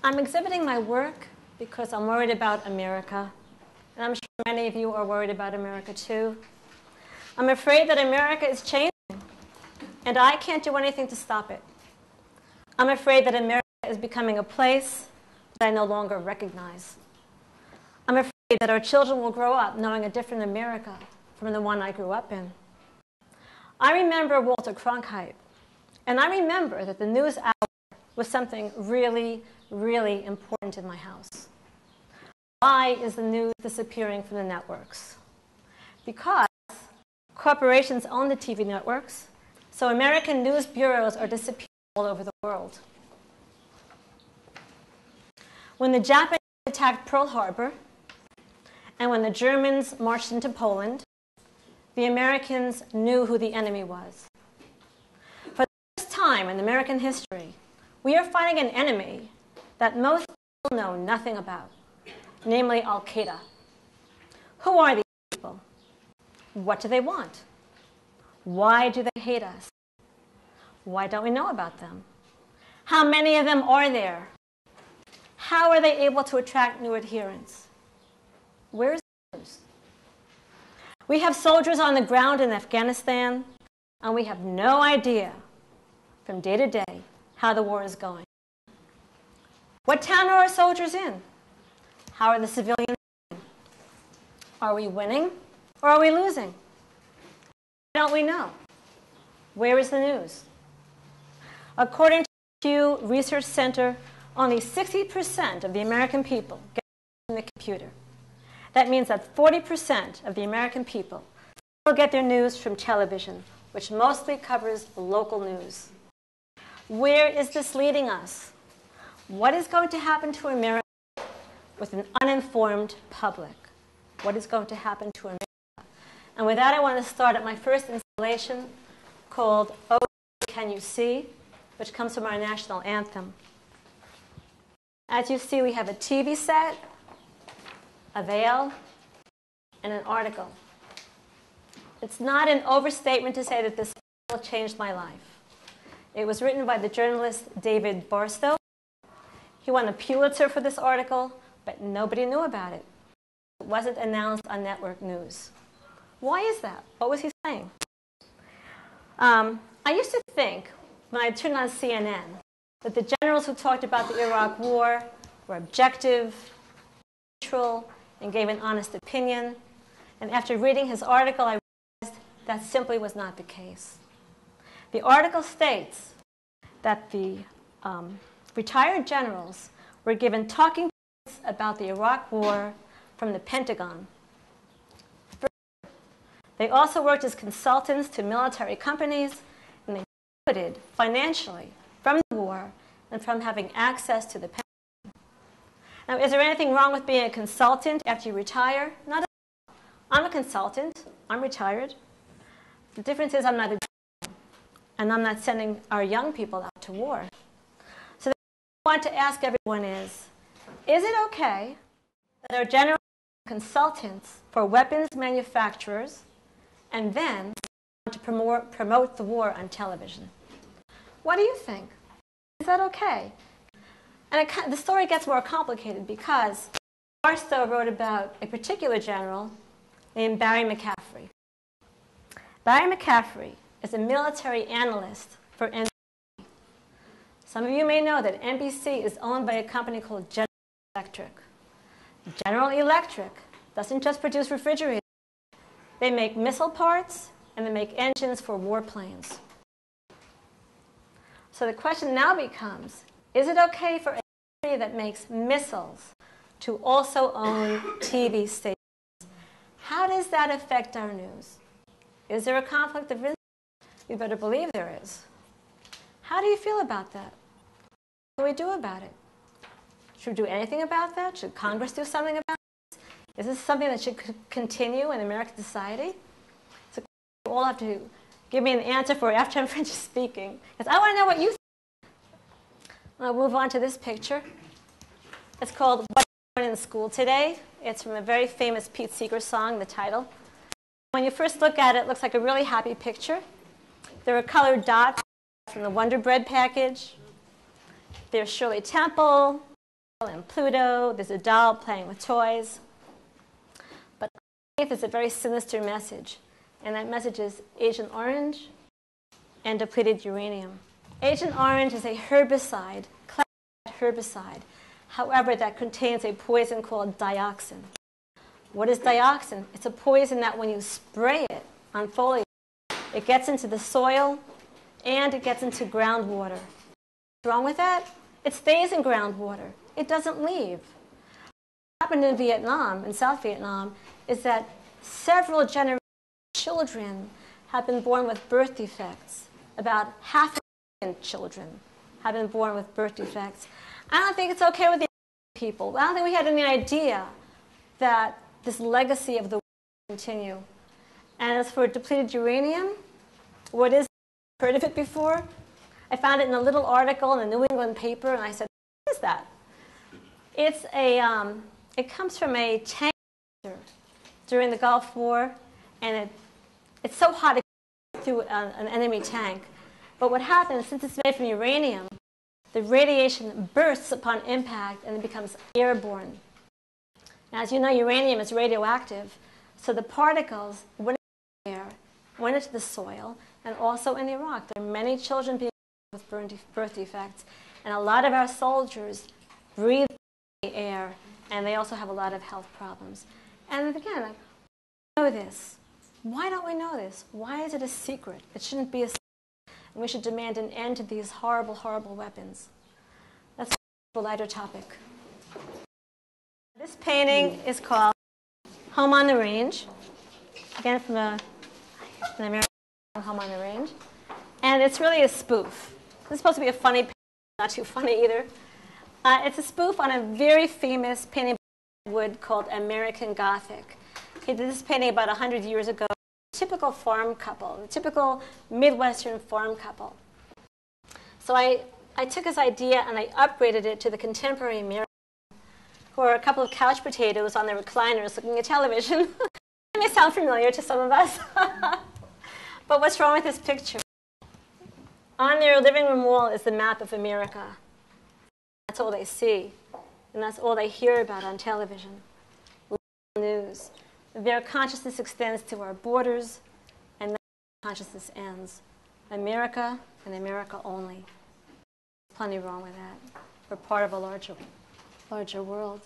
I'm exhibiting my work because I'm worried about America. And I'm sure many of you are worried about America too. I'm afraid that America is changing, and I can't do anything to stop it. I'm afraid that America is becoming a place that I no longer recognize. I'm afraid that our children will grow up knowing a different America from the one I grew up in. I remember Walter Cronkite, and I remember that the news hour was something really, really important in my house. Why is the news disappearing from the networks? Because corporations own the TV networks, so American news bureaus are disappearing all over the world. When the Japanese attacked Pearl Harbor, and when the Germans marched into Poland, the Americans knew who the enemy was. For the first time in American history, we are fighting an enemy that most people know nothing about, namely Al-Qaeda. Who are these people? What do they want? Why do they hate us? Why don't we know about them? How many of them are there? How are they able to attract new adherents? Where is the news? We have soldiers on the ground in Afghanistan, and we have no idea from day to day how the war is going. What town are our soldiers in? How are the civilians doing? Are we winning or are we losing? Why don't we know? Where is the news? According to the Pew Research Center, only 60% of the American people get from the computer. That means that 40% of the American people still get their news from television, which mostly covers local news. Where is this leading us? What is going to happen to America with an uninformed public? What is going to happen to America? And with that, I want to start at my first installation called Oh, Can You See?, which comes from our national anthem. As you see, we have a TV set, a veil, and an article. It's not an overstatement to say that this article changed my life. It was written by the journalist David Barstow. He won a Pulitzer for this article, but nobody knew about it. It wasn't announced on network news. Why is that? What was he saying? I used to think, when I turned on CNN, that the generals who talked about the Iraq War were objective, neutral, and gave an honest opinion. And after reading his article, I realized that simply was not the case. The article states that the retired generals were given talking points about the Iraq War from the Pentagon. Further, they also worked as consultants to military companies, and they benefited financially from the war and from having access to the Pentagon. Now, is there anything wrong with being a consultant after you retire? Not at all. I'm a consultant. I'm retired. The difference is I'm not a general, and I'm not sending our young people out to war. So what I want to ask everyone is it okay that our generals are consultants for weapons manufacturers and then want to promote the war on television? What do you think? Is that okay? And the story gets more complicated because Barstow wrote about a particular general named Barry McCaffrey. Barry McCaffrey is a military analyst for NBC. Some of you may know that NBC is owned by a company called General Electric. General Electric doesn't just produce refrigerators. They make missile parts and they make engines for warplanes. So the question now becomes, is it okay for a company that makes missiles to also own TV stations? How does that affect our news? Is there a conflict of interest? You better believe there is. How do you feel about that? What do we do about it? Should we do anything about that? Should Congress do something about this? Is this something that should continue in American society? So you all have to give me an answer for it after I'm finished speaking, because I want to know what you think. I'll move on to this picture. It's called What I Learned in School Today. It's from a very famous Pete Seeger song, the title. When you first look at it, it looks like a really happy picture. There are colored dots from the Wonder Bread package. There's Shirley Temple, Pluto, there's a doll playing with toys. But there's a very sinister message, and that message is Agent Orange and depleted uranium. Agent Orange is a herbicide, herbicide, however, that contains a poison called dioxin. What is dioxin? It's a poison that when you spray it on foliage, it gets into the soil and it gets into groundwater. What's wrong with that? It stays in groundwater. It doesn't leave. What happened in Vietnam, in South Vietnam, is that several generations of children have been born with birth defects. About 500,000 children have been born with birth defects. I don't think it's okay with the people. I don't think we had any idea that this legacy of the war will continue. And as for depleted uranium, what is it? Heard of it before? I found it in a little article in the New England paper, and I said, what is that? It's it comes from a tank during the Gulf War, and it's so hot it goes through an enemy tank. But what happens, since it's made from uranium, the radiation bursts upon impact and it becomes airborne. Now, as you know, uranium is radioactive, so the particles went into the air, went into the soil, and also in Iraq. There are many children being born with birth defects, and a lot of our soldiers breathe the air, and they also have a lot of health problems. And again, we know this. Why don't we know this? Why is it a secret? It shouldn't be a secret. And we should demand an end to these horrible, horrible weapons. That's a lighter topic. This painting is called Home on the Range, again from an American Home on the Range. And it's really a spoof. This is supposed to be a funny painting, not too funny either. It's a spoof on a very famous painting by Wood called American Gothic. He did this painting about 100 years ago. Typical farm couple, a typical Midwestern farm couple. So I took his idea and I upgraded it to the contemporary American, who are a couple of couch potatoes on their recliners looking at television. It may sound familiar to some of us. But what's wrong with this picture? On their living room wall is the map of America. That's all they see, and that's all they hear about on television, news. Their consciousness extends to our borders, and that consciousness ends. America and America only. There's plenty wrong with that. We're part of a larger world.